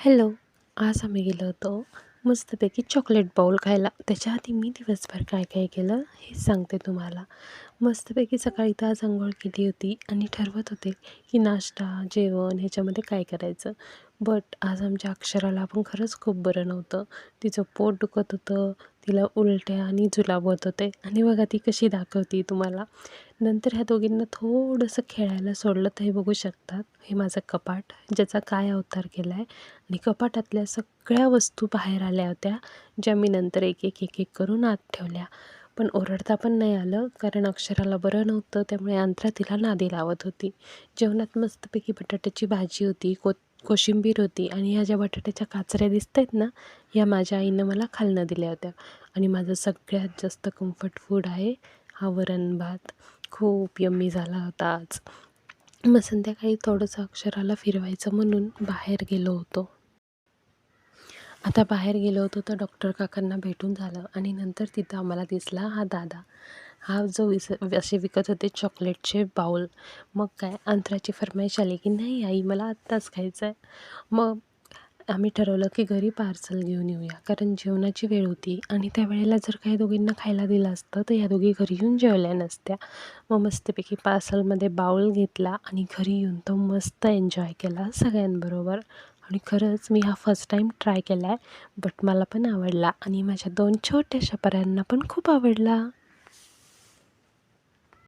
Hello. आज आम्ही गेलो होतो मस्तपैकी चॉकलेट बाउल खायला. त्याच्या आधी मी दिवसभर काय काय केलं हे सांगते तुम्हाला. मस्तपैकी सकाळी तर आज अंघोळ केली होती आणि ठरवत होते की नाश्ता, जेवण ह्याच्यामध्ये काय करायचं. बट आज आमच्या अक्षराला पण खरंच खूप बरं नव्हतं. तिचं पोट दुखत होतं, तिला उलट्या आणि जुलाब होत होते आणि बघा ती कशी दाखवते तुम्हाला. नंतर ह्या दोघींना थोडंसं खेळायला सोडलं तर हे बघू शकतात. हे माझं कपाट ज्याचा काय अवतार केला आहे आणि कपाटातल्या सगळ्या वस्तू बाहेर आल्या होत्या, ज्या मी नंतर एक एक एक एक करून आत ठेवल्या. पण ओरडता पण नाही आलं कारण अक्षराला बरं नव्हतं, त्यामुळे अंतरा तिला नादी लावत होती. जेवणात मस्तपैकी बटाट्याची भाजी होती, कोशिंबीर होती आणि ह्या ज्या बटाट्याच्या काचऱ्या दिसत आहेत ना, ह्या माझ्या आईनं मला खालनं दिल्या होत्या. आणि माझं सगळ्यात जास्त कम्फर्ट फूड आहे हा वरण भात. खूप यम्मी झाला होता आज. मग संध्याकाळी थोडंसं अक्षराला फिरवायचं म्हणून बाहेर गेलो होतो. आता बाहेर गेलो होतो तर डॉक्टर काकांना भेटून झालं आणि नंतर तिथं आम्हाला दिसला हा दादा. हा जो असे विकत होते चॉकलेटचे बाउल. मग काय अंतराची फरमाईश आली की नाही आई मला आत्ताच खायचं आहे. मग आम्ही ठरवलं की घरी पार्सल घेऊन येऊया, कारण जेवणाची वेळ होती आणि त्यावेळेला जर काही दोघींना खायला दिलं असतं तर या दोघी घरी येऊन जेवल्या नसत्या. मग मस्तपैकी पार्सलमध्ये बाउल घेतला आणि घरी येऊन तो मस्त एन्जॉय केला सगळ्यांबरोबर. आणि खरंच मी हा फर्स्ट टाईम ट्राय केला आहे, बट मला पण आवडला आणि माझ्या 2 छोट्याशा पऱ्यांना पण खूप आवडला.